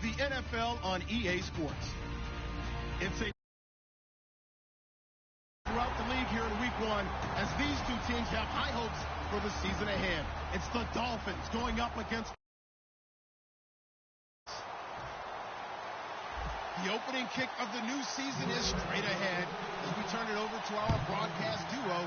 the NFL on EA Sports. It's a throughout the league here in week 1 as these two teams have high hopes for the season ahead. It's the Dolphins going up against the opening kick of the new season is straight ahead as we turn it over to our broadcast duo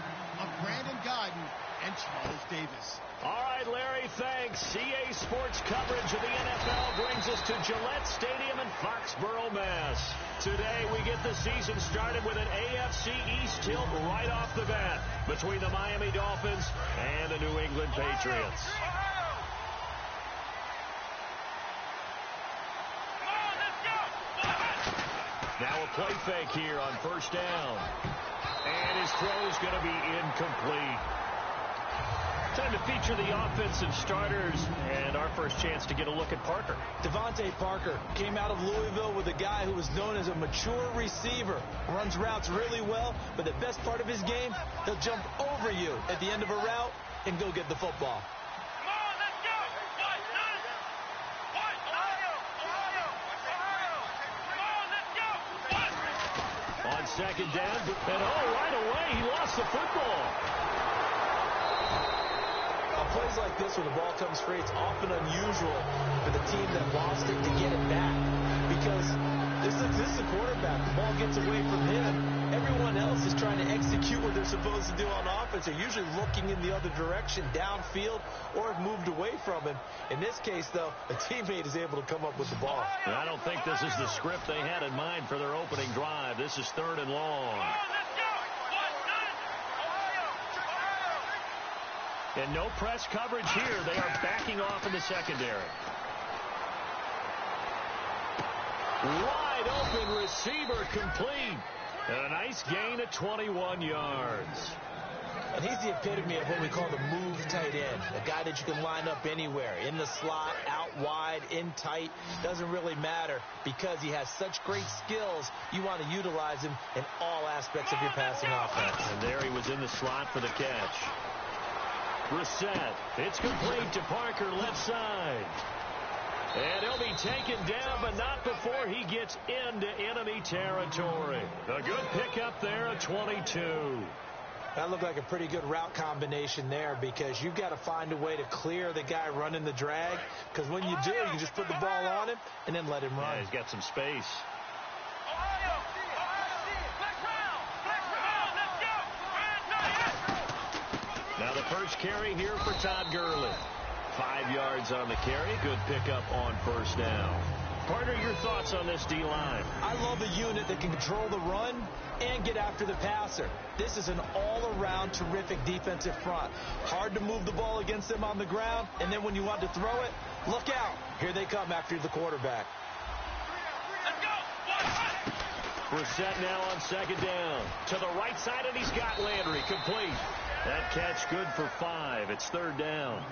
of Brandon Godden and Charles Davis. All right, Larry, thanks. CA Sports coverage of the NFL brings us to Gillette Stadium in Foxborough, Mass. Today, we get the season started with an AFC East tilt right off the bat between the Miami Dolphins and the New England Patriots. Now a play fake here on first down. And his throw is going to be incomplete. Time to feature the offensive starters and our first chance to get a look at Parker. Devontae Parker came out of Louisville with a guy who was known as a mature receiver. Runs routes really well, but the best part of his game, he'll jump over you at the end of a route and go get the football. On second down, and right away, he lost the football. Plays like this when the ball comes free, it's often unusual for the team that lost it to get it back. Because this is a quarterback. The ball gets away from him. Everyone else is trying to execute what they're supposed to do on offense. They're usually looking in the other direction, downfield, or have moved away from him. In this case, though, a teammate is able to come up with the ball. I don't think this is the script they had in mind for their opening drive. This is 3rd and long. And no press coverage here. They are backing off in the secondary. Wide open receiver complete. And a nice gain of 21 yards. And he's the epitome of what we call the move tight end. A guy that you can line up anywhere. In the slot, out wide, in tight. Doesn't really matter because he has such great skills. You want to utilize him in all aspects of your passing offense. And there he was in the slot for the catch. Brissett. It's complete to Parker, left side. And he'll be taken down, but not before he gets into enemy territory. A good pickup there, a 22. That looked like a pretty good route combination there because you've got to find a way to clear the guy running the drag. Because when you do, you can just put the ball on him and then let him run. Yeah, he's got some space. Now the first carry here for Todd Gurley. 5 yards on the carry. Good pickup on first down. Partner, your thoughts on this D-line? I love a unit that can control the run and get after the passer. This is an all-around terrific defensive front. Hard to move the ball against them on the ground, and then when you want to throw it, look out. Here they come after the quarterback. Brissett now on second down. To the right side, and he's got Landry complete. That catch good for 5. It's 3rd down.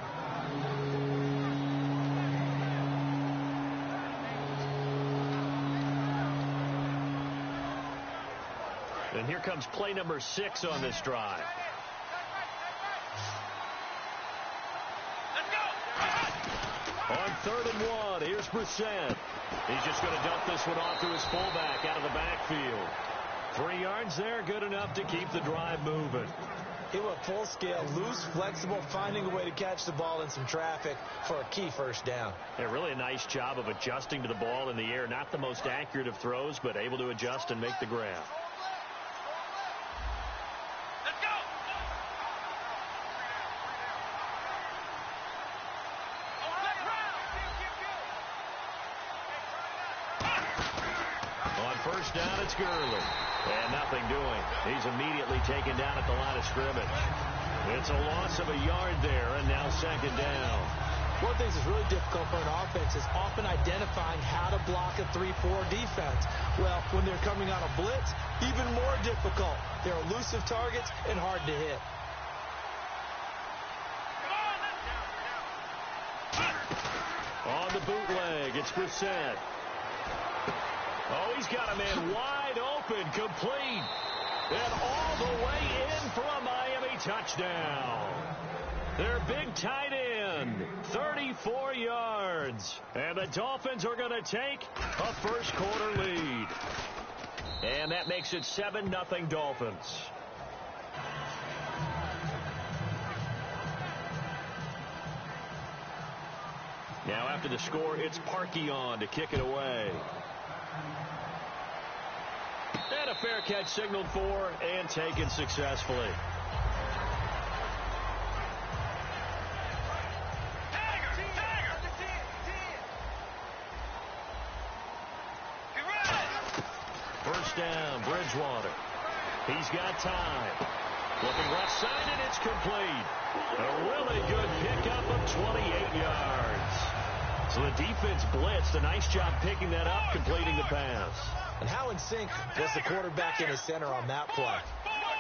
And here comes play number 6 on this drive. On 3rd and 1, here's Brissett. He's just going to dump this one off to his fullback out of the backfield. 3 yards there, good enough to keep the drive moving. He went full scale, loose, flexible, finding a way to catch the ball in some traffic for a key first down. Yeah, really a nice job of adjusting to the ball in the air. Not the most accurate of throws, but able to adjust and make the grab. First down, it's Gurley. And nothing doing. He's immediately taken down at the line of scrimmage. It's a loss of a yard there, and now second down. One of the things that's really difficult for an offense is often identifying how to block a 3-4 defense. Well, when they're coming on a blitz, even more difficult. They're elusive targets and hard to hit. On the bootleg, it's Brissett. Oh, he's got a man wide open, complete. And all the way in for a Miami touchdown. Their big tight end, 34 yards. And the Dolphins are going to take a first-quarter lead. And that makes it 7-0 Dolphins. Now after the score, it's Parkey on to kick it away. And a fair catch signaled for and taken successfully. First down, Bridgewater. He's got time. Looking left side, and it's complete. A really good pickup of 28 yards. So the defense blitzed. A nice job picking that up, completing the pass. And how in sync was the quarterback in his center on that play?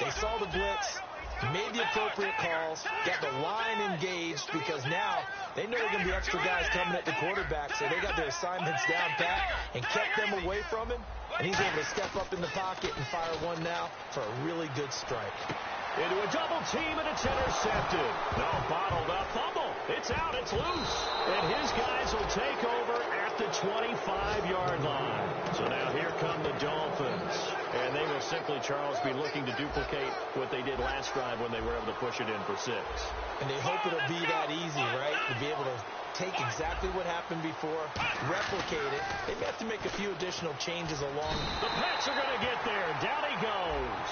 They saw the blitz, made the appropriate calls, got the line engaged because now they know there are going to be extra guys coming at the quarterback, so they got their assignments down pat and kept them away from him. And he's able to step up in the pocket and fire one now for a really good strike. Into a double team, and it's intercepted. No, bottled up, fumble. It's out, it's loose. And his guys will take over at the 25-yard line. So now here come the Dolphins. And they will simply, Charles, be looking to duplicate what they did last drive when they were able to push it in for 6. And they hope it'll be that easy, right? To be able to take exactly what happened before, replicate it. They may have to make a few additional changes along. The Pats are going to get there. Down he goes.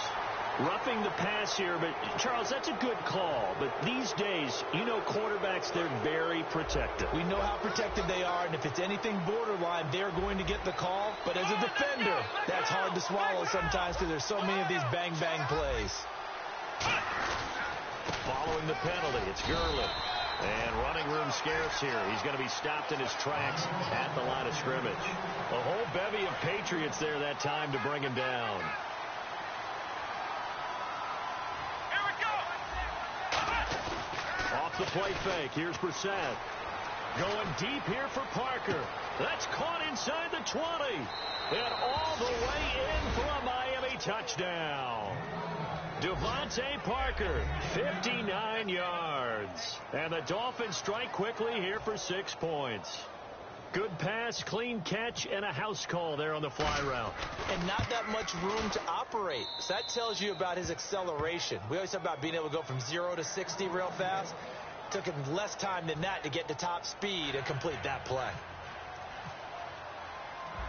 Roughing the pass here, but Charles, that's a good call. But these days, you know, quarterbacks, they're very protective. We know how protected they are, and if it's anything borderline, they're going to get the call. But as a defender, that's hard to swallow sometimes because there's so many of these bang-bang plays. Following the penalty, it's Gurley. And running room scarce here. He's going to be stopped in his tracks at the line of scrimmage. A whole bevy of Patriots there that time to bring him down. Off the play fake. Here's Brissett. Going deep here for Parker. That's caught inside the 20. And all the way in for a Miami touchdown. Devontae Parker, 59 yards. And the Dolphins strike quickly here for 6 points. Good pass, clean catch, and a house call there on the fly route. And not that much room to operate. So that tells you about his acceleration. We always talk about being able to go from 0 to 60 real fast. Took him less time than that to get to top speed and complete that play.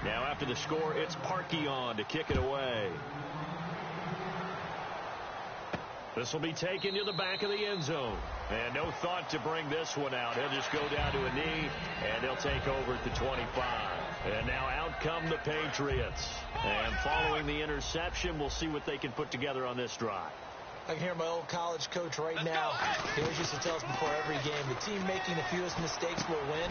Now after the score, it's Parkey on to kick it away. This will be taken to the back of the end zone. And no thought to bring this one out. He'll just go down to a knee, and they'll take over at the 25. And now out come the Patriots. And following the interception, we'll see what they can put together on this drive. I can hear my old college coach right now. He always used to tell us before every game, the team making the fewest mistakes will win.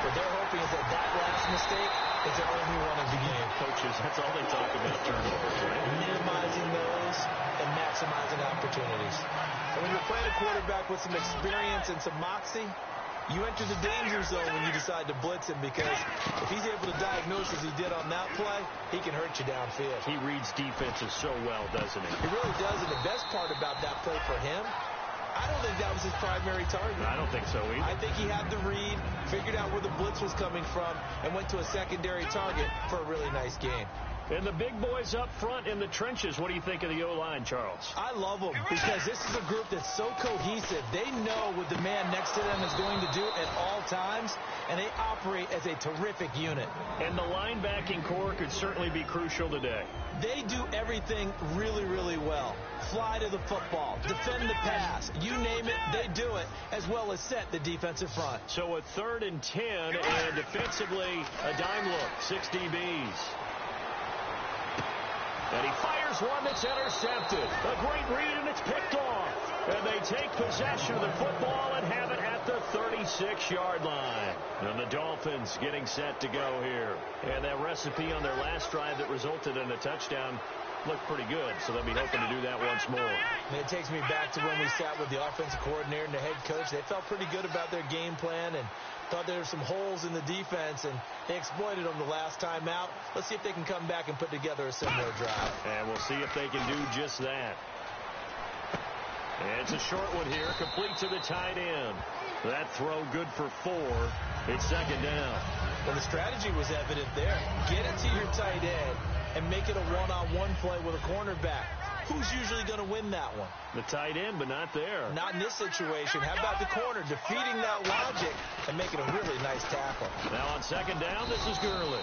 What they're hoping is that that last mistake is the only one of the game. Coaches, that's all they talk about, turnovers, right? Minimizing those and maximizing opportunities. And when you're playing a quarterback with some experience and some moxie, you enter the danger zone when you decide to blitz him, because if he's able to diagnose as he did on that play, he can hurt you downfield. He reads defenses so well, doesn't he? He really does, and the best part about that play for him, I don't think that was his primary target. I don't think so either. I think he had the read, figured out where the blitz was coming from, and went to a secondary target for a really nice game. And the big boys up front in the trenches, what do you think of the O-line, Charles? I love them because this is a group that's so cohesive. They know what the man next to them is going to do at all times, and they operate as a terrific unit. And the linebacking core could certainly be crucial today. They do everything really, really well. Fly to the football, defend the pass, you name it, they do it, as well as set the defensive front. So a 3rd and 10, and defensively, a dime look, 6 DBs. And he fires one that's intercepted. A great read, and it's picked off. And they take possession of the football and have it at the 36-yard line. And the Dolphins getting set to go here. And that recipe on their last drive that resulted in a touchdown looked pretty good, so they'll be hoping to do that once more. And it takes me back to when we sat with the offensive coordinator and the head coach. They felt pretty good about their game plan and thought there were some holes in the defense, and they exploited them the last time out. Let's see if they can come back and put together a similar drive. And we'll see if they can do just that. And it's a short one here, complete to the tight end. That throw good for 4. It's second down. Well, the strategy was evident there. Get it to your tight end and make it a one-on-one play with a cornerback. Who's usually going to win that one? The tight end, but not there. Not in this situation. How about the corner defeating that logic and making a really nice tackle? Now on second down, this is Gurley.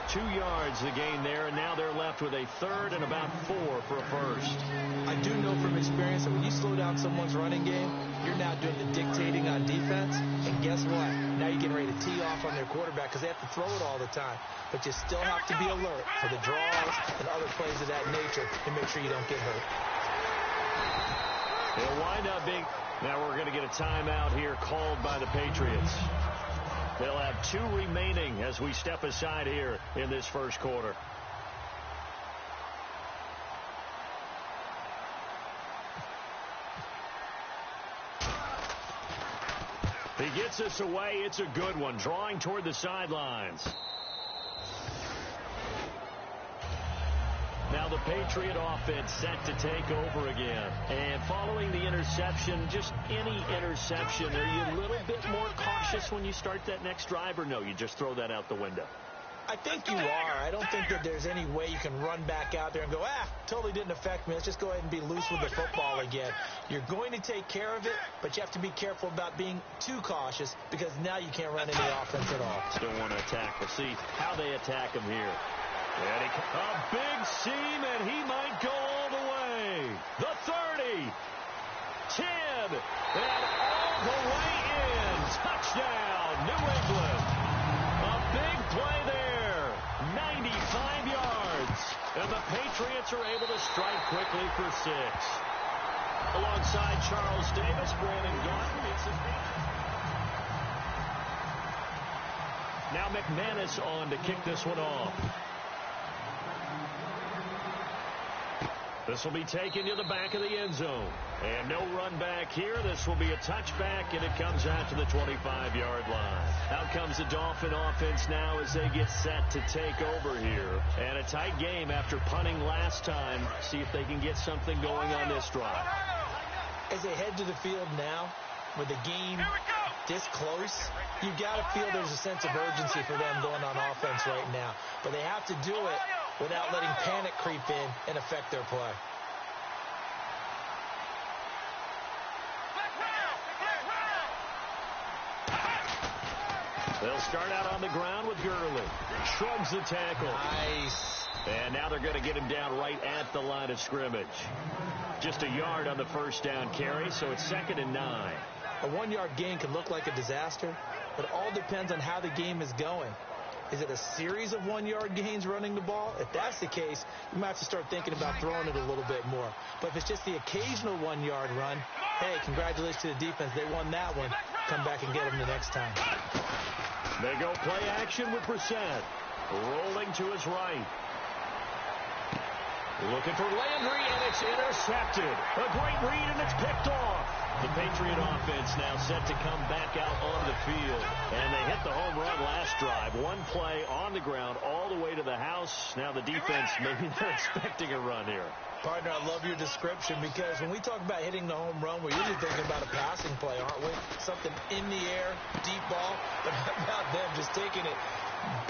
2 yards the gain there, and now they're left with a third and about 4 for a first. I do know from experience that when you slow down someone's running game, you're now doing the dictating on defense. And guess what? Now you're getting ready to tee off on their quarterback because they have to throw it all the time. But you still have to be alert for the draws and other plays of that nature to make sure you don't get hurt. It'll wind up being... Now we're going to get a timeout here called by the Patriots. They'll have 2 remaining as we step aside here in this first quarter. He gets us away. It's a good one. Drawing toward the sidelines. Now the Patriot offense set to take over again. And following the interception, just any interception, are you a little bit more cautious when you start that next drive, or no, you just throw that out the window? I think you are. I don't think that there's any way you can run back out there and go, totally didn't affect me. Let's just go ahead and be loose with the football again. You're going to take care of it, but you have to be careful about being too cautious because now you can't run any offense at all. Still want to attack. We'll see how they attack him here. And a big seam, and he might go all the way. The 30, 10, and all the way in. Touchdown, New England. A big play there, 95 yards. And the Patriots are able to strike quickly for 6. Alongside Charles Davis, Brandon Gaudin makes his now McManus on to kick this one off. This will be taken to the back of the end zone. And no run back here. This will be a touchback, and it comes out to the 25-yard line. Out comes the Dolphin offense now as they get set to take over here. And a tight game after punting last time. See if they can get something going on this drive. As they head to the field now, with the game this close, you've got to feel there's a sense of urgency for them going on offense right now. But they have to do it without letting panic creep in and affect their play. They'll start out on the ground with Gurley. Shrugs the tackle. Nice. And now they're going to get him down right at the line of scrimmage. Just a yard on the first down carry, so it's 2nd and 9. A 1-yard gain can look like a disaster, but it all depends on how the game is going. Is it a series of 1-yard gains running the ball? If that's the case, you might have to start thinking about throwing it a little bit more. But if it's just the occasional 1-yard run, hey, congratulations to the defense. They won that one. Come back and get them the next time. They go play action with Brissett. Rolling to his right. Looking for Landry, and it's intercepted. A great read, and it's picked off. The Patriot offense now set to come back out on the field. And they hit the home run last drive. One play on the ground all the way to the house. Now the defense, maybe they're expecting a run here. Partner, I love your description because when we talk about hitting the home run, we're usually thinking about a passing play, aren't we? Something in the air, deep ball. But how about them just taking it?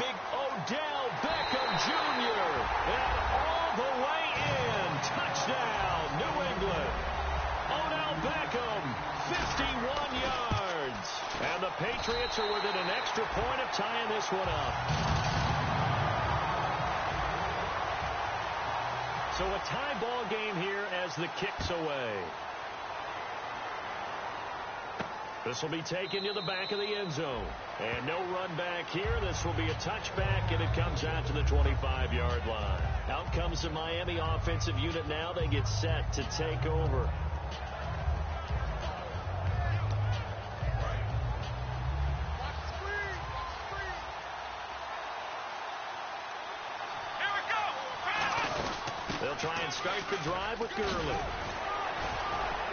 Big Odell Beckham Jr. And all the way in. Touchdown, New England. Odell Beckham, 51 yards. And the Patriots are within an extra point of tying this one up. So a tie ball game here as the kick's away. This will be taken to the back of the end zone. And no run back here. This will be a touchback, and it comes out to the 25-yard line. Out comes the Miami offensive unit now. They get set to take over. They'll try and start the drive with Gurley.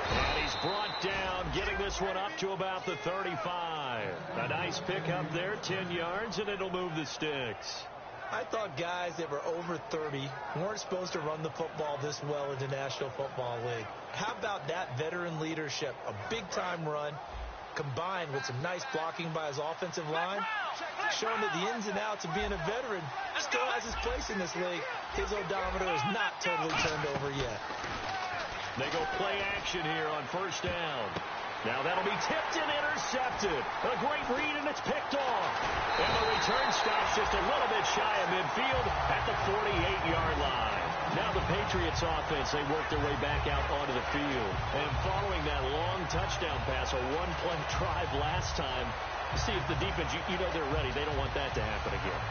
And he's brought down, getting this one up to about the 35. A nice pickup there, 10 yards, and it'll move the sticks. I thought guys that were over 30 weren't supposed to run the football this well in the National Football League. How about that veteran leadership? A big-time run combined with some nice blocking by his offensive line, showing that the ins and outs of being a veteran still has his place in this league. His odometer is not totally turned over yet. They go play action here on first down. Now that'll be tipped and intercepted. A great read, and it's picked off. And the return stops just a little bit shy of midfield at the 48-yard line. Now the Patriots offense, they work their way back out onto the field. And following that long touchdown pass, a one-play drive last time, see if the defense, you know they're ready. They don't want that to happen again.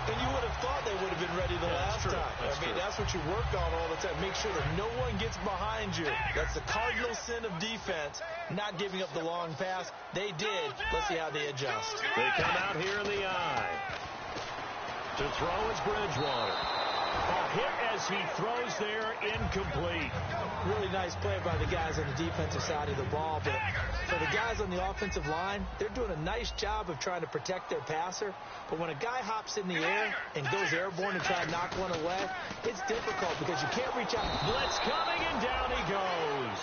And you would have thought they would have been ready the last time. That's what you work on all the time. Make sure that no one gets behind you. That's the cardinal sin of defense, not giving up the long pass. They did. Let's see how they adjust. They come out here in the eye. To throw is Bridgewater. A hit as he throws there, incomplete. Really nice play by the guys on the defensive side of the ball, but for the guys on the offensive line, they're doing a nice job of trying to protect their passer. But when a guy hops in the air and goes airborne and try to knock one away, it's difficult because you can't reach out. Blitz coming, and down he goes.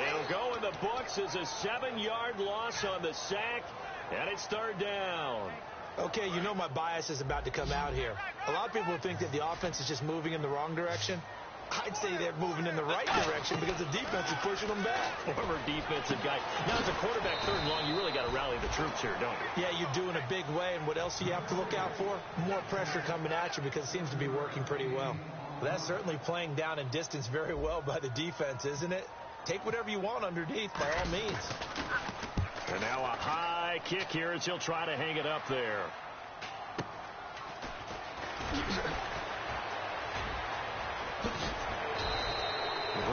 It'll go in the books as a 7-yard loss on the sack, and it's third down. Okay, you know my bias is about to come out here. A lot of people think that the offense is just moving in the wrong direction. I'd say they're moving in the right direction because the defense is pushing them back. Former defensive guy. Now, as a quarterback, third and long, you really got to rally the troops here, don't you? Yeah, you do in a big way. And what else do you have to look out for? More pressure coming at you because it seems to be working pretty well. That's certainly playing down in distance very well by the defense, isn't it? Take whatever you want underneath, by all means. And now a high kick here as he'll try to hang it up there.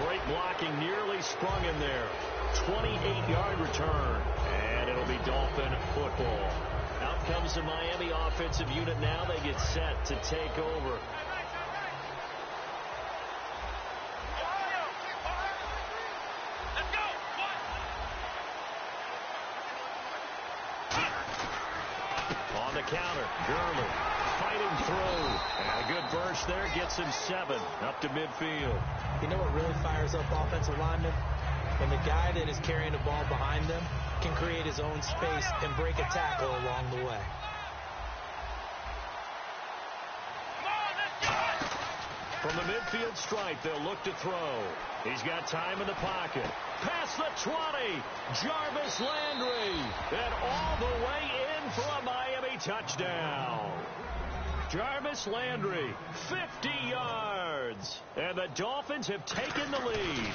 Great blocking, nearly sprung in there. 28-yard return, and it'll be Dolphin football. Out comes the Miami offensive unit now. They get set to take over. On the counter, Gurley fighting through. And a good burst there gets him 7 up to midfield. You know what really fires up offensive linemen? When the guy that is carrying the ball behind them can create his own space and break a tackle along the way. From the midfield stripe, they'll look to throw. He's got time in the pocket. Past the 20. Jarvis Landry. And all the way in for a Miami touchdown. Jarvis Landry, 50 yards. And the Dolphins have taken the lead.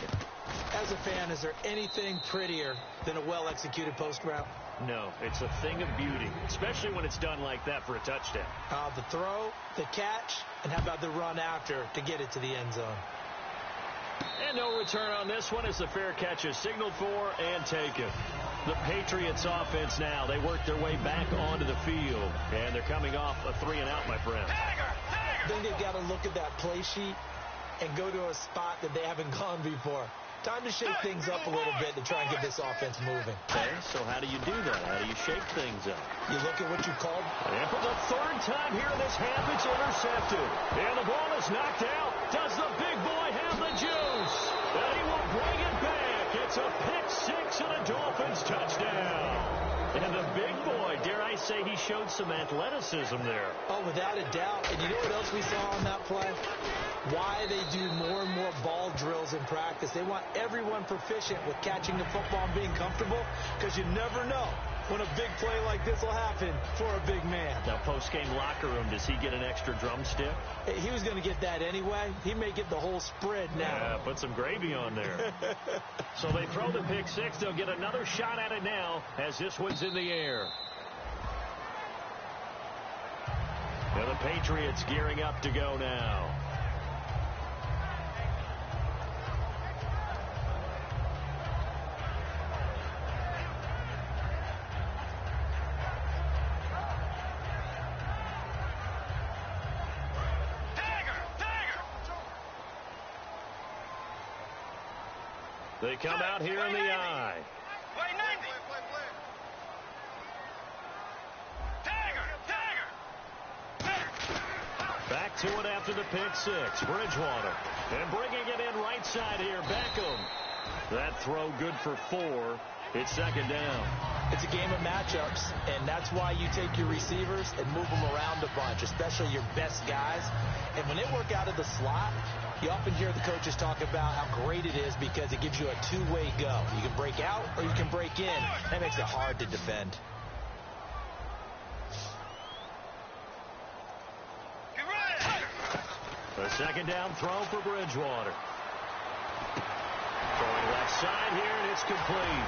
As a fan, is there anything prettier than a well-executed post route? No, it's a thing of beauty, especially when it's done like that for a touchdown. The throw, the catch, and how about the run after to get it to the end zone? And no return on this one as the fair catch is signaled for and taken. The Patriots offense now, they work their way back onto the field, and they're coming off a 3-and-out, my friend. Then they've got to look at that play sheet and go to a spot that they haven't gone before. Time to shake things up a little bit to try and get this offense moving. Okay, so how do you do that? How do you shake things up? You look at what you called. And for the third time here in this half, it's intercepted. And the ball is knocked out. Does the big boy have the juice? And he will bring it back. It's a pick-6 and a Dolphins touchdown. And the big boy, dare I say, he showed some athleticism there. Oh, without a doubt. And you know what else we saw on that play? Why they do more and more ball drills in practice. They want everyone proficient with catching the football and being comfortable because you never know when a big play like this will happen for a big man. Now, post-game locker room, does he get an extra drumstick? He was going to get that anyway. He may get the whole spread now. Yeah, put some gravy on there. So they throw the pick-6. They'll get another shot at it now as this one's in the air. Now the Patriots gearing up to go now. They come out here in the eye. Play 90. Tiger. to it after the pick six. Bridgewater. And bringing it in right side here, Beckham. That throw good for 4. It's second down. It's a game of matchups, and that's why you take your receivers and move them around a bunch, especially your best guys. And when they work out of the slot, you often hear the coaches talk about how great it is because it gives you a two-way go. You can break out or you can break in. That makes it hard to defend. A second down throw for Bridgewater. Throwing left side here, and it's complete.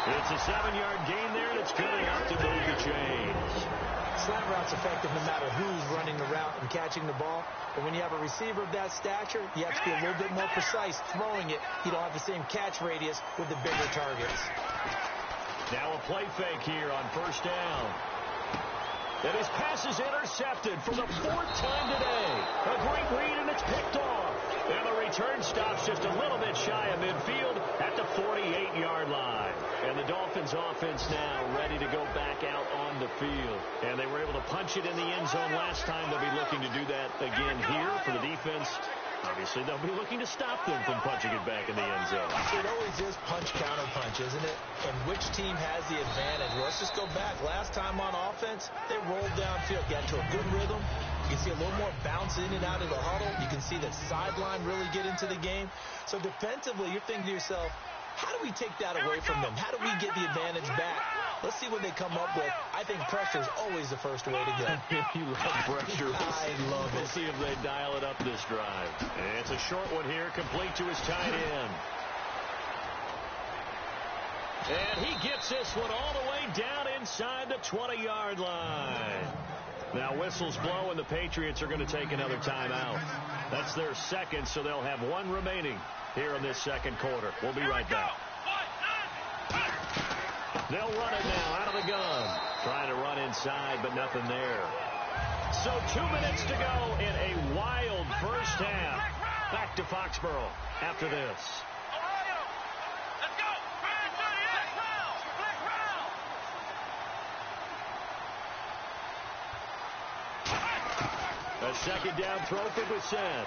It's a 7-yard gain there, and it's good enough to move the chains. Slant route's effective no matter who's running the route and catching the ball. But when you have a receiver of that stature, you have to be a little bit more precise throwing it. You don't have the same catch radius with the bigger targets. Now a play fake here on first down. And his pass is intercepted for the 4th time today. A great read, and it's picked off. And the return stops just a little bit shy of midfield at the 48-yard line. And the Dolphins offense now ready to go back out on the field. And they were able to punch it in the end zone last time. They'll be looking to do that again here for the defense. Obviously, they'll be looking to stop them from punching it back in the end zone. It always is punch-counter-punch, isn't it? And which team has the advantage? Well, let's just go back. Last time on offense, they rolled downfield, got to a good rhythm. You can see a little more bounce in and out of the huddle. You can see the sideline really get into the game. So defensively, you're thinking to yourself, how do we take that away from them? How do we get the advantage back? Let's see what they come up with. I think pressure is always the first way to go. You love pressure. I love it. We'll see if they dial it up this drive. And it's a short one here, complete to his tight end. And he gets this one all the way down inside the 20-yard line. Now whistles blow, and the Patriots are going to take another timeout. That's their second, so they'll have one remaining here in this second quarter. We'll be right back. They'll run it now out of the gun. Trying to run inside, but nothing there. So 2 minutes to go in a wild first half. Back to Foxborough after this. A second down throw for Brissett.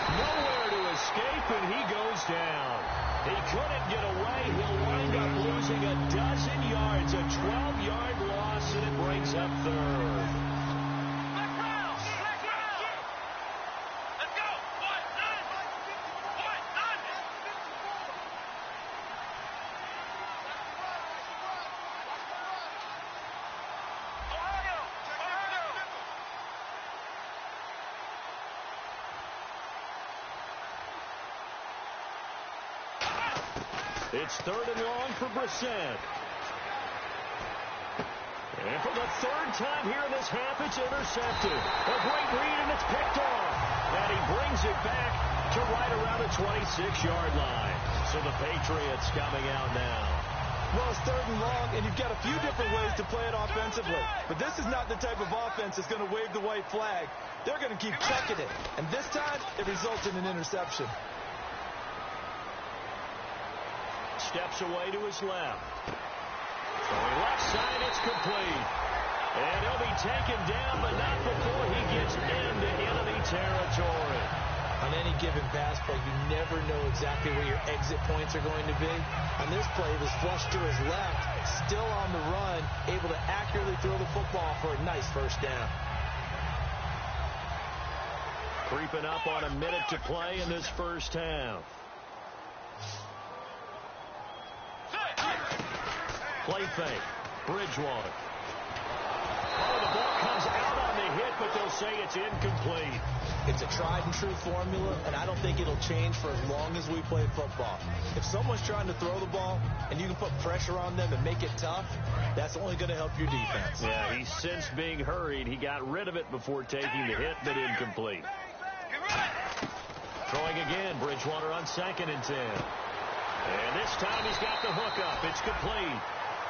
Nowhere to escape, and he goes down. He couldn't get away. He'll wind up losing a dozen yards, a 12-yard loss, and it brings up third. Let's go. It's 3rd and long for Brissett. And for the 3rd time here in this half, it's intercepted. A great read, and it's picked off. And he brings it back to right around the 26-yard line. So the Patriots coming out now. Well, it's 3rd and long, and you've got a few different ways to play it offensively. But this is not the type of offense that's going to wave the white flag. They're going to keep chucking it. And this time, it results in an interception. Steps away to his left. Throwing left side, it's complete. And he'll be taken down, but not before he gets into enemy territory. On any given pass play, you never know exactly where your exit points are going to be. On this play, it was flushed to his left, still on the run, able to accurately throw the football for a nice first down. Creeping up on a minute to play in this first half. Play fake. Bridgewater. Oh, the ball comes out on the hit, but they'll say it's incomplete. It's a tried-and-true formula, and I don't think it'll change for as long as we play football. If someone's trying to throw the ball and you can put pressure on them and make it tough, that's only going to help your defense. Yeah, he sensed being hurried. He got rid of it before taking the hit, but incomplete. Throwing again. Bridgewater on 2nd and 10. And this time he's got the hook up. It's complete.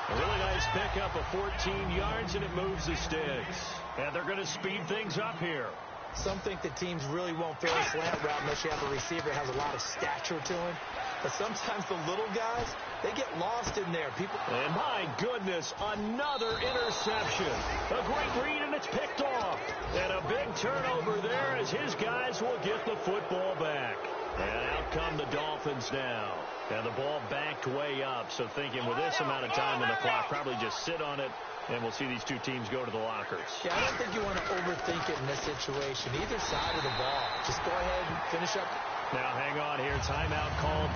A really nice pickup of 14 yards, and it moves the sticks. And they're going to speed things up here. Some think that teams really won't throw a slant route unless you have a receiver that has a lot of stature to him. But sometimes the little guys, they get lost in there. And my goodness, another interception. A great read, and it's picked off. And a big turnover there as his guys will get the football back. And out come the Dolphins now. And the ball backed way up. So thinking with this amount of time on the clock, probably just sit on it, and we'll see these two teams go to the lockers. Yeah, I don't think you want to overthink it in this situation. Either side of the ball. Just go ahead and finish up. Now hang on here. Timeout called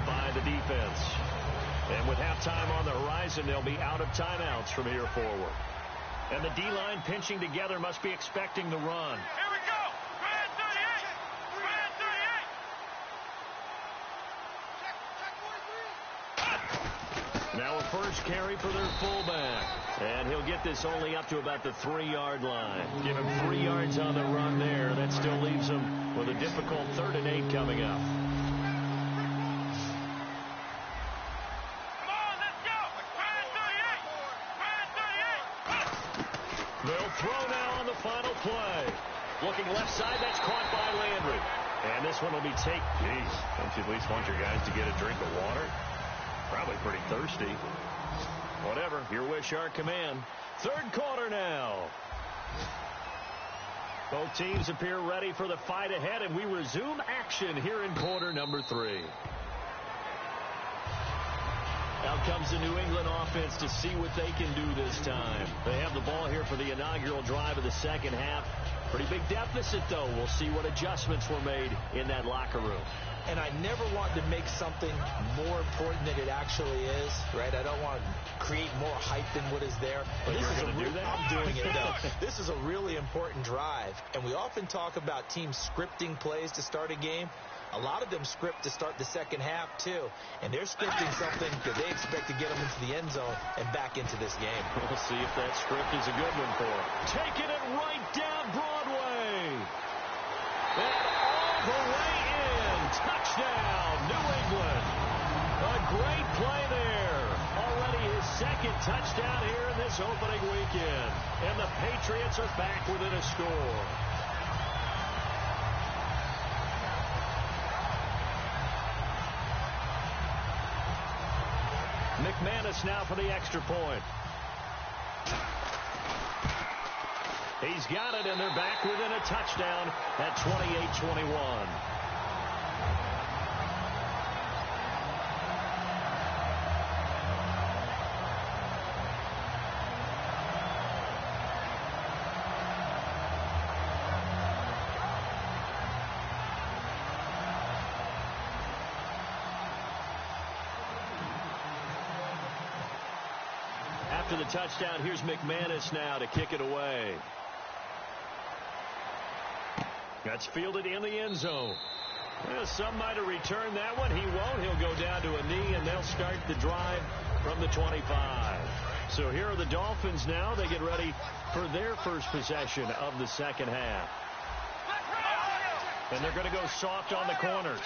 by the defense. And with halftime on the horizon, they'll be out of timeouts from here forward. And the D-line pinching together must be expecting the run. Here we go. Brand 38. Brand 38. Now a first carry for their fullback. And he'll get this only up to about the 3-yard line. Give him 3 yards on the run there. That still leaves him with a difficult 3rd and 8 coming up. Come on, let's go. Brand 38. Brand 38. They'll throw now on the final play. Looking left side, that's caught by Landry. And this one will be taken. Geez, don't you at least want your guys to get a drink of water? Probably pretty thirsty. Whatever, your wish, our command. 3rd quarter now. Both teams appear ready for the fight ahead, and we resume action here in quarter number 3. Out comes the New England offense to see what they can do this time. They have the ball here for the inaugural drive of the second half. Pretty big deficit, though. We'll see what adjustments were made in that locker room. And I never want to make something more important than it actually is, right? I don't want to create more hype than what is there. But this you're is going to do that? I'm doing it, though. This is a really important drive. And we often talk about teams scripting plays to start a game. A lot of them script to start the second half, too. And they're scripting something that they expect to get them into the end zone and back into this game. We'll see if that script is a good one for them. Taking it right down Broadway. And all the way in. Touchdown, New England. A great play there. Already his 2nd touchdown here in this opening weekend. And the Patriots are back within a score. McManus now for the extra point. He's got it, and they're back within a touchdown at 28-21. After the touchdown, here's McManus now to kick it away. That's fielded in the end zone. Well, some might have returned that one. He won't. He'll go down to a knee, and they'll start the drive from the 25. So here are the Dolphins now. They get ready for their first possession of the second half. And they're going to go soft on the corners.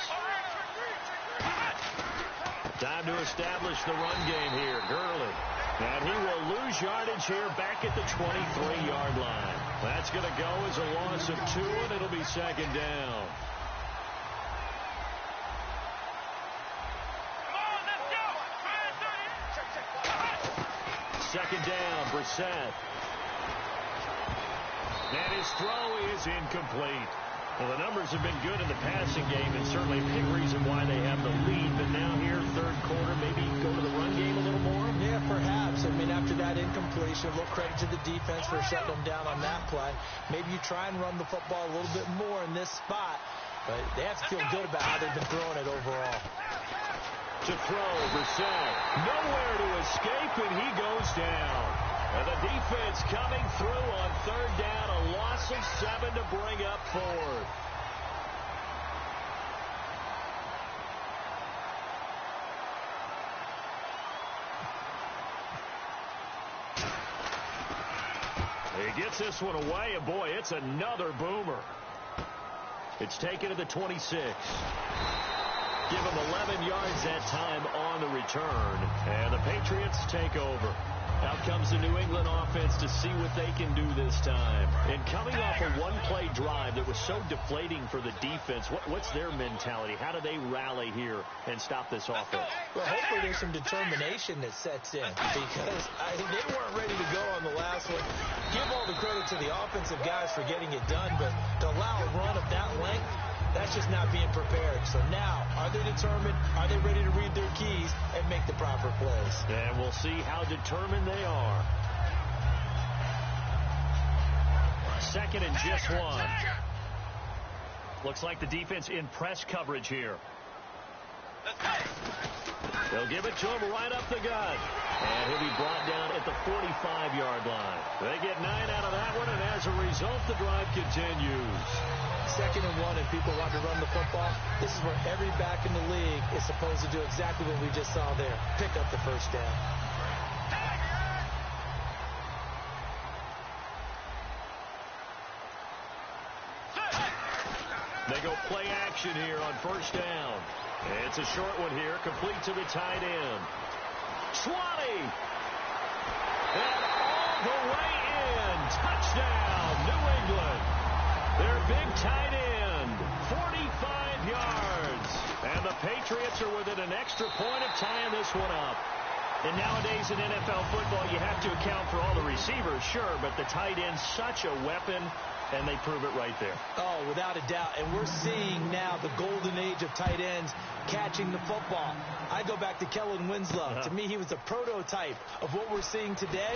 Time to establish the run game here. Gurley. And he will lose yardage here back at the 23-yard line. That's going to go as a loss of 2, and it'll be 2nd down. Second down, Brissett. And his throw is incomplete. Well, the numbers have been good in the passing game, and certainly a big reason why they have the lead. But now here, 3rd quarter, maybe go to the run game a little more? Yeah, perhaps. I mean, after that incompletion, a little credit to the defense for shutting them down on that play. Maybe you try and run the football a little bit more in this spot. But they have to feel good about how they've been throwing it overall. To throw, Brissett. Nowhere to escape, and he goes down. And the defense coming through on 3rd down. A loss of 7 to bring up 4th. He gets this one away, and boy, it's another boomer. It's taken to the 26. Give them 11 yards that time on the return. And the Patriots take over. Out comes the New England offense to see what they can do this time. And coming off a one-play drive that was so deflating for the defense, what's their mentality? How do they rally here and stop this offense? Well, hopefully there's some determination that sets in because they weren't ready to go on the last one. Give all the credit to the offensive guys for getting it done, but to allow a run of that length, that's just not being prepared. So now, are they determined? Are they ready to read their keys and make the proper plays? And we'll see how determined they are. Second and just one. Looks like the defense in press coverage here. They'll give it to him right up the gut. And he'll be brought down at the 45-yard line. They get 9 out of that one, and as a result, the drive continues. Second and one, and people want to run the football. This is where every back in the league is supposed to do exactly what we just saw there. Pick up the first down. They go play action here on first down. It's a short one here, complete to the tight end. Swatty! And all the way in. Touchdown, New England. Their big tight end, 45 yards. And the Patriots are within an extra point of tying this one up. And nowadays in NFL football, you have to account for all the receivers, sure, but the tight end's such a weapon, and they prove it right there. Oh, without a doubt. And we're seeing now the golden age of tight ends catching the football. I go back to Kellen Winslow. To me, he was the prototype of what we're seeing today.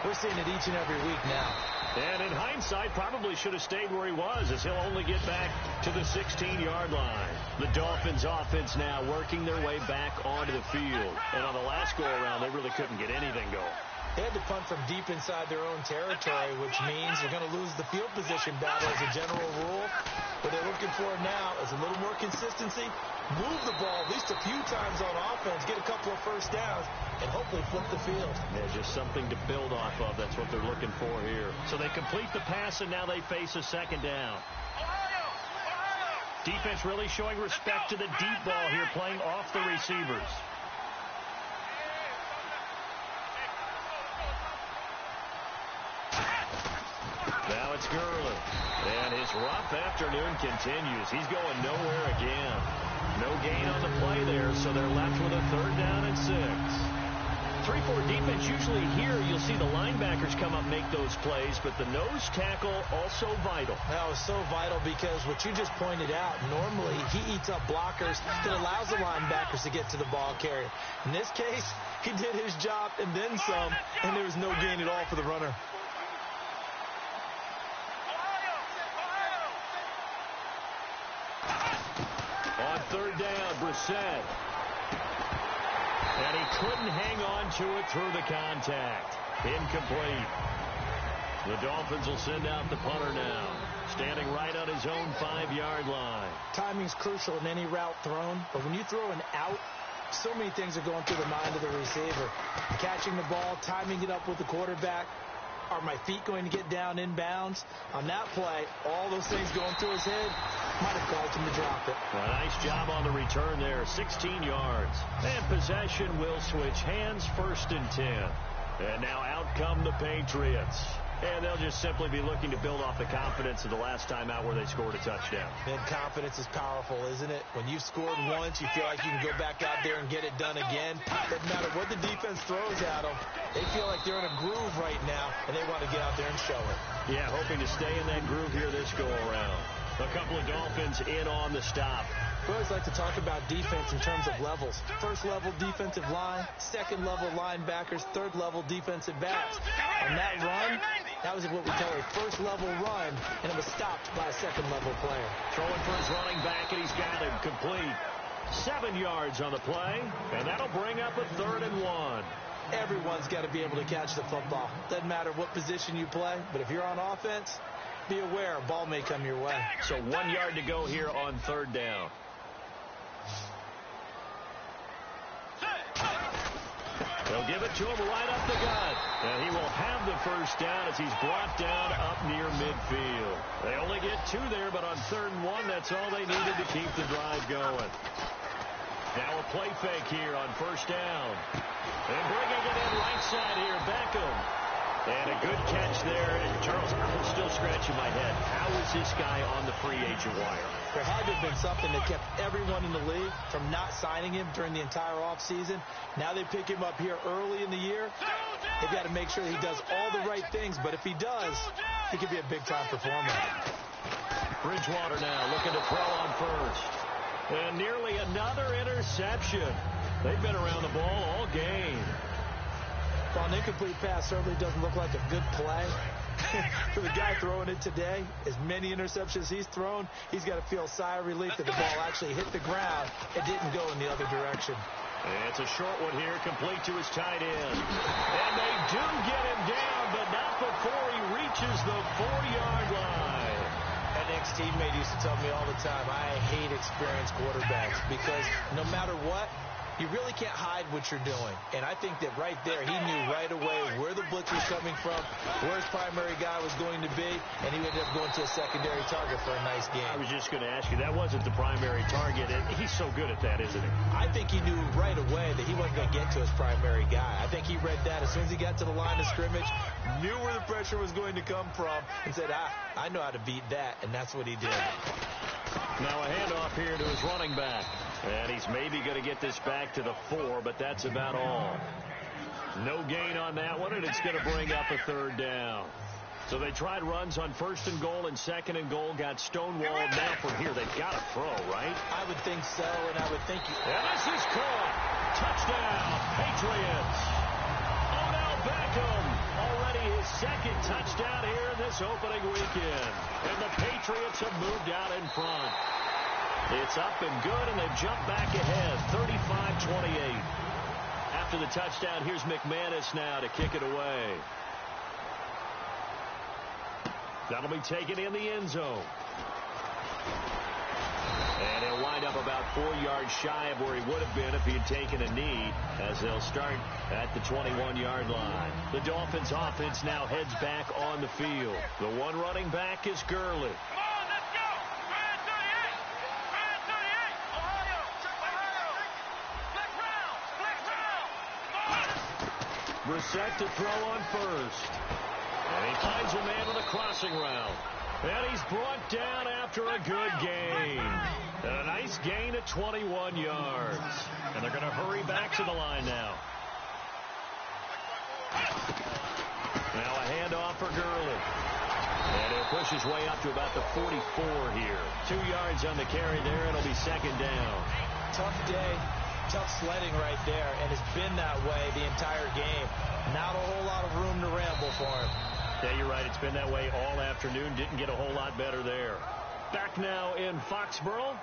We're seeing it each and every week now. And in hindsight, probably should have stayed where he was, as he'll only get back to the 16-yard line. The Dolphins offense now working their way back onto the field. And on the last go-around, they really couldn't get anything going. They had to punt from deep inside their own territory, which means they're going to lose the field position battle as a general rule. What they're looking for now is a little more consistency, move the ball at least a few times on offense, get a couple of first downs, and hopefully flip the field. Yeah, just something to build off of. That's what they're looking for here. So they complete the pass, and now they face a second down. Defense really showing respect to the deep ball here, playing off the receivers. Now it's Gurley. And his rough afternoon continues. He's going nowhere again. No gain on the play there, so they're left with a third down and 6. 3-4 defense, usually here you'll see the linebackers come up make those plays, but the nose tackle also vital. That was so vital because what you just pointed out, normally he eats up blockers that allows the linebackers to get to the ball carrier. In this case, he did his job and then some, and there was no gain at all for the runner. On third down, Brissett. And he couldn't hang on to it through the contact. Incomplete. The Dolphins will send out the punter now, standing right on his own 5-yard line. Timing's crucial in any route thrown, but when you throw an out, so many things are going through the mind of the receiver. Catching the ball, timing it up with the quarterback. Are my feet going to get down inbounds? On that play, all those things going through his head might have caused him to drop it. A nice job on the return there, 16 yards. And possession will switch hands, 1st and 10. And now out come the Patriots. And they'll just simply be looking to build off the confidence of the last time out where they scored a touchdown. And confidence is powerful, isn't it? When you've scored once, you feel like you can go back out there and get it done again. Doesn't matter what the defense throws at them. They feel like they're in a groove right now, and they want to get out there and show it. Yeah, hoping to stay in that groove here this go-around. A couple of Dolphins in on the stop. We always like to talk about defense in terms of levels. First level defensive line, second level linebackers, third level defensive backs. On that run, that was what we call a first level run, and it was stopped by a second level player. Throwing for his running back, and he's got him complete. 7 yards on the play, and that'll bring up a 3rd and 1. Everyone's got to be able to catch the football. Doesn't matter what position you play, but if you're on offense, be aware a ball may come your way. So 1 yard to go here on third down. They'll give it to him right up the gut. And he will have the first down as he's brought down up near midfield. They only get 2 there, but on 3rd and 1, that's all they needed to keep the drive going. Now a play fake here on first down. And bringing it in right side here, Beckham. And a good catch there. And Charles, I'm still scratching my head. How is this guy on the free agent wire? There had to have been something that kept everyone in the league from not signing him during the entire offseason. Now they pick him up here early in the year. They've got to make sure he does all the right things. But if he does, he could be a big-time performer. Bridgewater now looking to throw on first. And nearly another interception. They've been around the ball all game. Well, an incomplete pass certainly doesn't look like a good play. For the guy throwing it today, as many interceptions he's thrown, he's got to feel a sigh of relief that the ball actually hit the ground and didn't go in the other direction. And it's a short one here, complete to his tight end. And they do get him down, but not before he reaches the 4-yard line. An ex-teammate used to tell me all the time, I hate experienced quarterbacks because no matter what, you really can't hide what you're doing. And I think that right there, he knew right away where the blitz was coming from, where his primary guy was going to be, and he ended up going to a secondary target for a nice game. I was just going to ask you, that wasn't the primary target. He's so good at that, isn't he? I think he knew right away that he wasn't going to get to his primary guy. I think he read that as soon as he got to the line of scrimmage, knew where the pressure was going to come from, and said, I know how to beat that, and that's what he did. Now a handoff here to his running back. And he's maybe going to get this back to the 4, but that's about all. No gain on that one, and it's going to bring up a 3rd down. So they tried runs on 1st and goal and 2nd and goal, got stonewalled. Now from here, they've got to throw, right? I would think so, and I would think... And this is caught. Touchdown, Patriots. Odell Beckham, already his 2nd touchdown here in this opening weekend. And the Patriots have moved out in front. It's up and good, and they've jumped back ahead, 35-28. After the touchdown, here's McManus now to kick it away. That'll be taken in the end zone. And he'll wind up about 4 yards shy of where he would have been if he had taken a knee, as they'll start at the 21-yard line. The Dolphins' offense now heads back on the field. The one running back is Gurley. Brissett to throw on first. And he finds a man with a crossing route. And he's brought down after a good gain. And a nice gain at 21 yards. And they're going to hurry back to the line now. Now a handoff for Gurley. And he'll push his way up to about the 44 here. 2 yards on the carry there. It'll be 2nd down. Tough day. Tough sledding right there, and it's been that way the entire game. Not a whole lot of room to ramble for him. Yeah, you're right. It's been that way all afternoon. Didn't get a whole lot better there. Back now in Foxborough.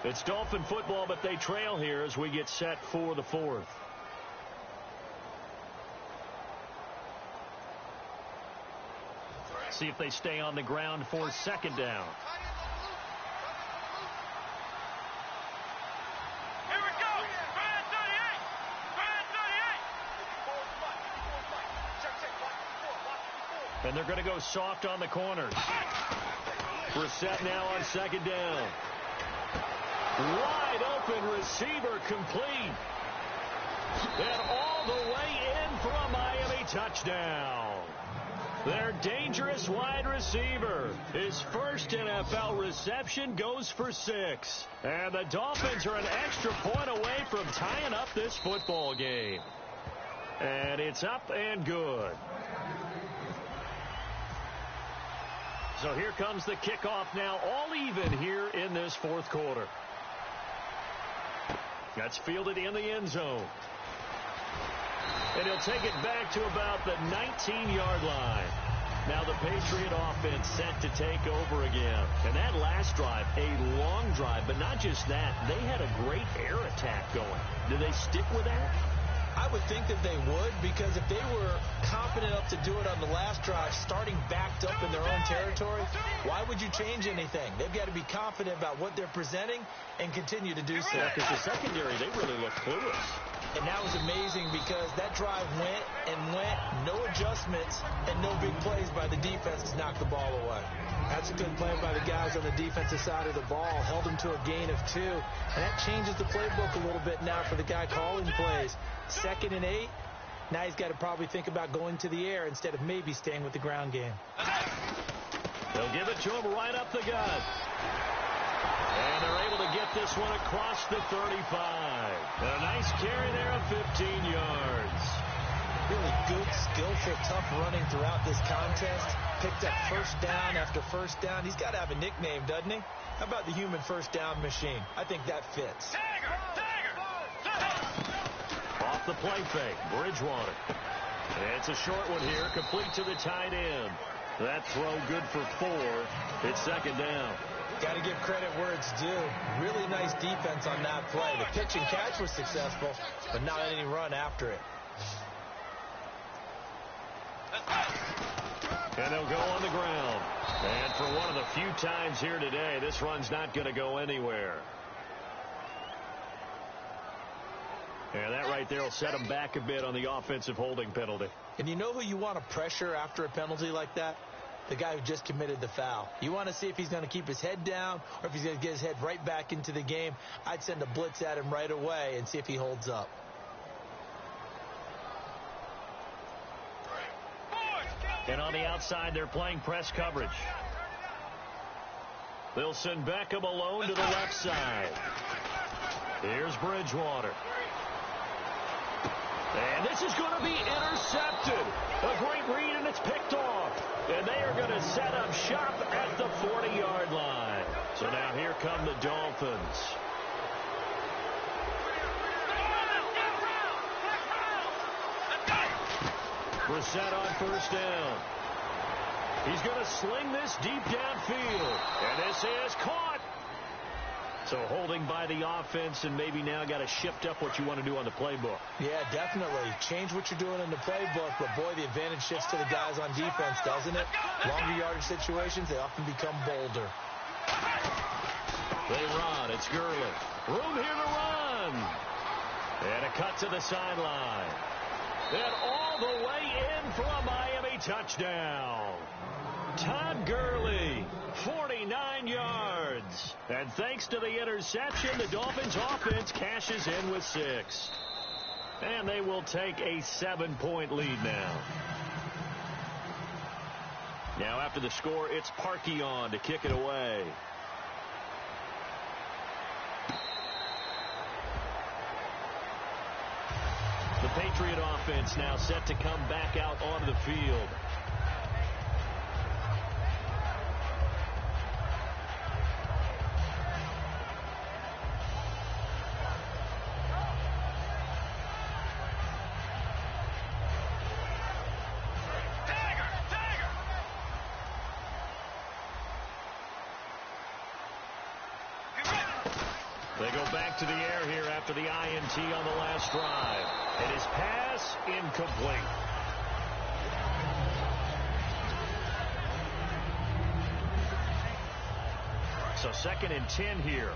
It's Dolphin football, but they trail here as we get set for the 4th. See if they stay on the ground for 2nd down. And they're going to go soft on the corners. Brissett now on 2nd down. Wide open receiver complete. And all the way in for a Miami touchdown. Their dangerous wide receiver. His first NFL reception goes for 6. And the Dolphins are an extra point away from tying up this football game. And it's up and good. So here comes the kickoff now, all even here in this 4th quarter. That's fielded in the end zone. And he'll take it back to about the 19-yard line. Now the Patriot offense set to take over again. And that last drive, a long drive, but not just that. They had a great air attack going. Do they stick with that? I would think that they would, because if they were confident enough to do it on the last drive, starting backed up in their own territory, why would you change anything? They've got to be confident about what they're presenting and continue to do so. Because the secondary, they really look clueless. And that was amazing because that drive went and went, no adjustments and no big plays by the defense to knock the ball away. That's a good play by the guys on the defensive side of the ball. Held them to a gain of 2. And that changes the playbook a little bit now for the guy calling plays. 2nd and 8. Now he's got to probably think about going to the air instead of maybe staying with the ground game. They'll give it to him right up the gut. And they're able to get this one across the 35. And a nice carry there of 15 yards. Really good, skillful, tough running throughout this contest. Picked up first down after first down. He's got to have a nickname, doesn't he? How about the human first down machine? I think that fits. Off the play fake, Bridgewater. It's a short one here, complete to the tight end. That throw good for 4. It's 2nd down. Got to give credit where it's due. Really nice defense on that play. The pitch and catch was successful, but not any run after it. And they'll go on the ground. And for one of the few times here today, this run's not going to go anywhere. And that right there will set them back a bit on the offensive holding penalty. And you know who you want to pressure after a penalty like that? The guy who just committed the foul. You want to see if he's going to keep his head down or if he's going to get his head right back into the game. I'd send a blitz at him right away and see if he holds up. And on the outside, they're playing press coverage. They'll send Beckham alone to the left side. Here's Bridgewater. And this is going to be intercepted. A great read, and it's picked off. And they are going to set up shop at the 40-yard line. So now here come the Dolphins. Brissett on first down. He's going to sling this deep downfield. And this is caught. So holding by the offense, and maybe now got to shift up what you want to do on the playbook. Yeah, definitely. Change what you're doing in the playbook, but boy, the advantage shifts to the guys on defense, doesn't it? Longer yardage situations, they often become bolder. They run. It's Gurley. Room here to run. And a cut to the sideline. And all the way in for a Miami touchdown. Todd Gurley, 49 yards. And thanks to the interception, the Dolphins offense cashes in with 6. And they will take a 7-point lead now. Now after the score, it's Parkey on to kick it away. The Patriot offense now set to come back out onto the field. They go back to the air here after the INT on the last drive. And his pass incomplete. So 2nd and 10 here.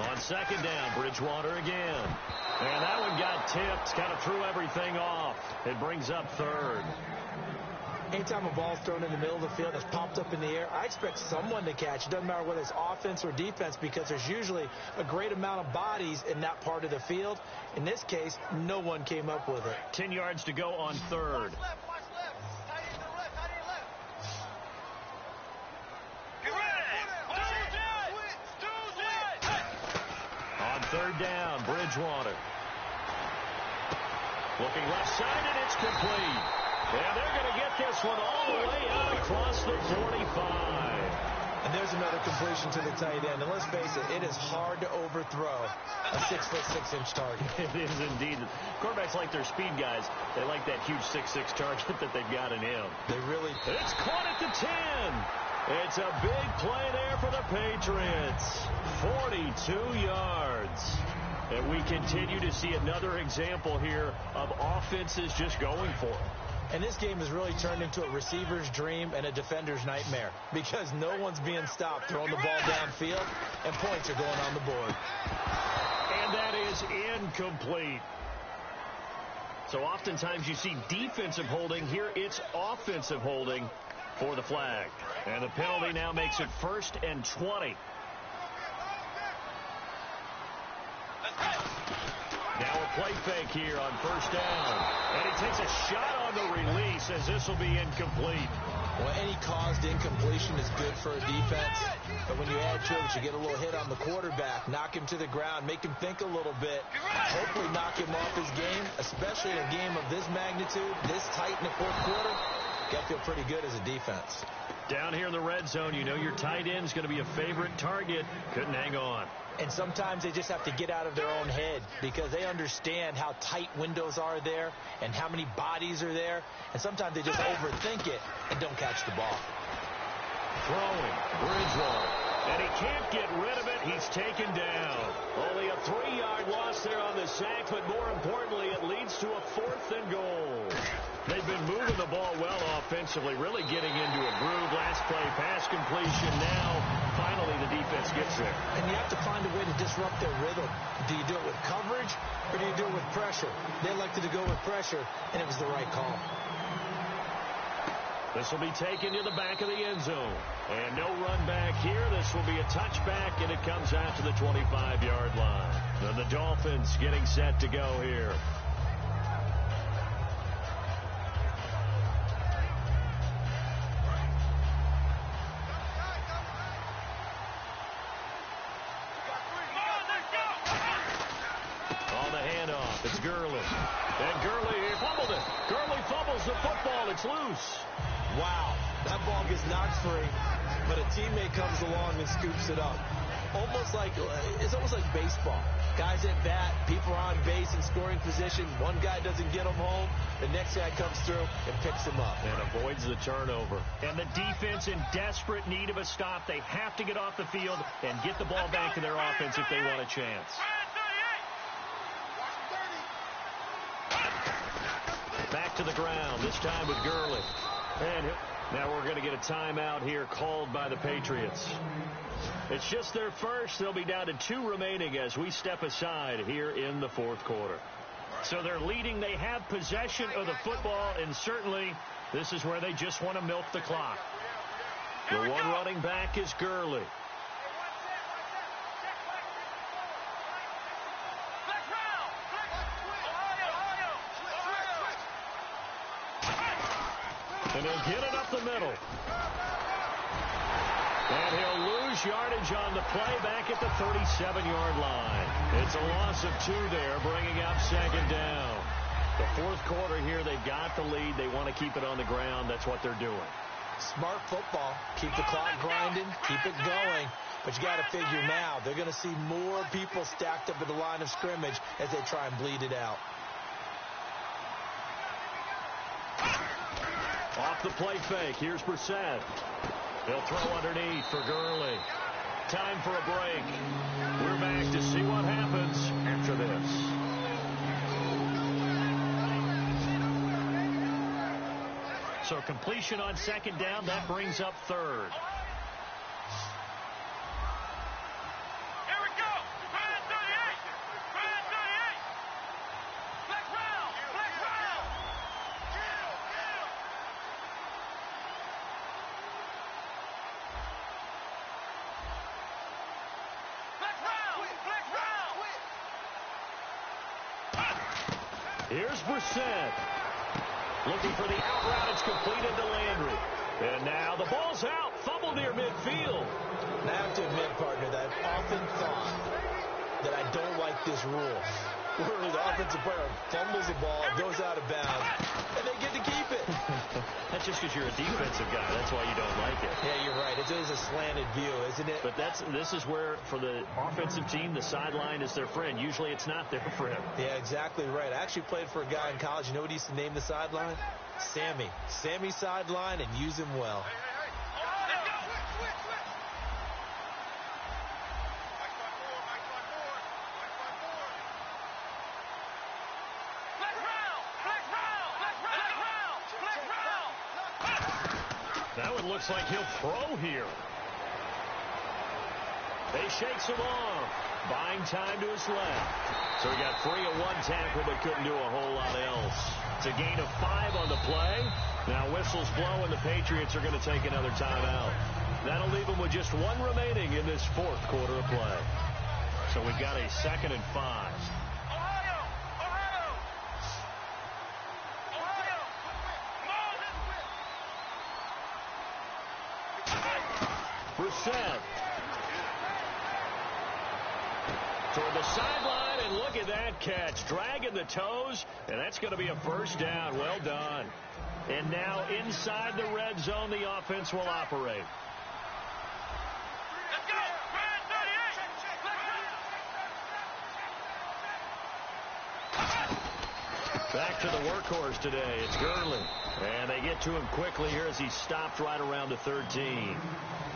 On 2nd down, Bridgewater again. And that one got tipped, kind of threw everything off. It brings up 3rd. Anytime a ball's thrown in the middle of the field that's popped up in the air, I expect someone to catch. It doesn't matter whether it's offense or defense because there's usually a great amount of bodies in that part of the field. In this case, no one came up with it. 10 yards to go on 3rd. On 3rd down, Bridgewater. Looking left side, and it's complete. And they're going to get this one all the way out across the 45. And there's another completion to the tight end. And let's face it, it is hard to overthrow a 6'6" target. It is indeed. Quarterbacks like their speed guys. They like that huge 6'6" target that they've got in him. They really. It's caught at the 10. It's a big play there for the Patriots. 42 yards. And we continue to see another example here of offenses just going for it. And this game has really turned into a receiver's dream and a defender's nightmare because no one's being stopped throwing the ball downfield, and points are going on the board. And that is incomplete. So oftentimes you see defensive holding. Here it's offensive holding for the flag. And the penalty now makes it 1st and 20. Now a play fake here on 1st down. And he takes a shot on the release as this will be incomplete. Well, any caused incompletion is good for a defense. But when you add to it, you get a little hit on the quarterback, knock him to the ground, make him think a little bit, hopefully knock him off his game, especially in a game of this magnitude, this tight in the 4th quarter. Got to feel pretty good as a defense. Down here in the red zone, you know your tight end is going to be a favorite target. Couldn't hang on. And sometimes they just have to get out of their own head because they understand how tight windows are there and how many bodies are there. And sometimes they just overthink it and don't catch the ball. Throwing, Bridgewater. And he can't get rid of it. He's taken down. Only a 3-yard loss there on the sack, but more importantly, it leads to a 4th and goal. They've been moving the ball well offensively, really getting into a groove. Last play, pass completion. Now, finally, the defense gets there. And you have to find a way to disrupt their rhythm. Do you do it with coverage, or do you do it with pressure? They elected to go with pressure, and it was the right call. This will be taken to the back of the end zone. And no run back here. This will be a touchback, and it comes out to the 25-yard line. And the Dolphins getting set to go here. On the handoff, it's Gurley. And Gurley, he fumbled it. Gurley fumbles the football. It's loose. Wow, that ball gets knocked free, but a teammate comes along and scoops it up. It's almost like baseball. Guys at bat, people are on base in scoring position. One guy doesn't get them home. The next guy comes through and picks them up. And avoids the turnover. And the defense in desperate need of a stop. They have to get off the field and get the ball back to their offense if they want a chance. Back to the ground, this time with Gurley. And now we're going to get a timeout here called by the Patriots. It's just their first. They'll be down to 2 remaining as we step aside here in the 4th quarter. So they're leading. They have possession of the football, and certainly this is where they just want to milk the clock. The one running back is Gurley. And he'll get it up the middle. And he'll lose yardage on the play back at the 37-yard line. It's a loss of 2 there, bringing up 2nd down. The 4th quarter here, they've got the lead. They want to keep it on the ground. That's what they're doing. Smart football. Keep the clock grinding. Keep it going. But you got to figure now, they're going to see more people stacked up at the line of scrimmage as they try and bleed it out. Off the play fake. Here's Brissett. They'll throw underneath for Gurley. Time for a break. We're back to see what happens after this. So completion on 2nd down. That brings up 3rd. Here's Brissett. Looking for the out route. It's completed to Landry. And now the ball's out. Fumble near midfield. And I have to admit, partner, that I've often thought that I don't like this rule. Where the offensive player fumbles the ball, goes out of bounds, and they get to keep it. That's just because you're a defensive guy. That's why you don't like it. Yeah, you're right. It is a slanted view, isn't it? But this is where, for the offensive team, the sideline is their friend. Usually it's not their friend. Yeah, exactly right. I actually played for a guy in college. You know what he used to name the sideline? Sammy. Sammy sideline, and use him well. And looks like he'll throw here. He shakes him off, buying time to his left. So he got free of one tackle, but couldn't do a whole lot else. It's a gain of 5 on the play. Now whistles blow, and the Patriots are going to take another timeout. That'll leave them with just 1 remaining in this 4th quarter of play. So we've got a 2nd and 5. Brissett toward the sideline, and look at that catch. Dragging the toes, and that's going to be a first down. Well done. And now inside the red zone, the offense will operate. Let's go! Brand 38! Back to the workhorse today. It's Gurley. And they get to him quickly here as he stopped right around the 13.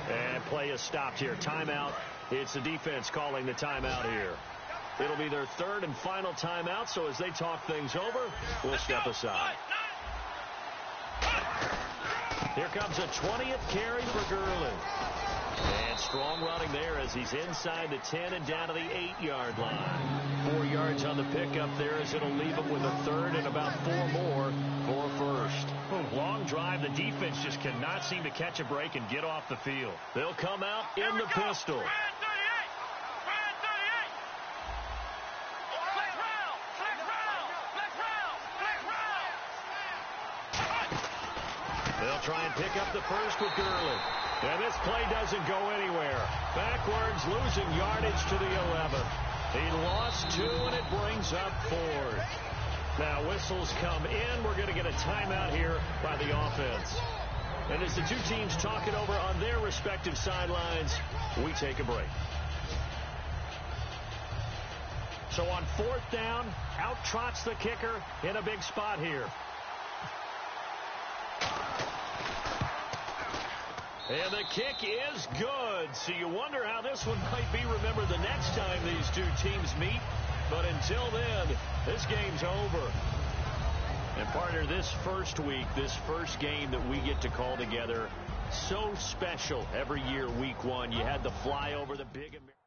And play is stopped here. Timeout. It's the defense calling the timeout here. It'll be their 3rd and final timeout, so as they talk things over, we'll step aside. Here comes a 20th carry for Gurley. And strong running there as he's inside the 10 and down to the 8-yard line. 4 yards on the pickup there as it'll leave him with a 3rd and about 4 more for first. Long drive. The defense just cannot seem to catch a break and get off the field. They'll come out in the pistol. Brand 38! Brand 38! Flex round! Flex round! Flex round! Flex round! They'll try and pick up the first with Gurley. And this play doesn't go anywhere. Backwards, losing yardage to the 11. He lost 2, and it brings up 4th. Now whistles come in. We're going to get a timeout here by the offense. And as the two teams talk it over on their respective sidelines, we take a break. So on 4th down, out trots the kicker in a big spot here. And the kick is good. So you wonder how this one might be remembered the next time these two teams meet. But until then, this game's over. And partner, this first week, this first game that we get to call together, so special every year, week 1. You had the fly over the big American.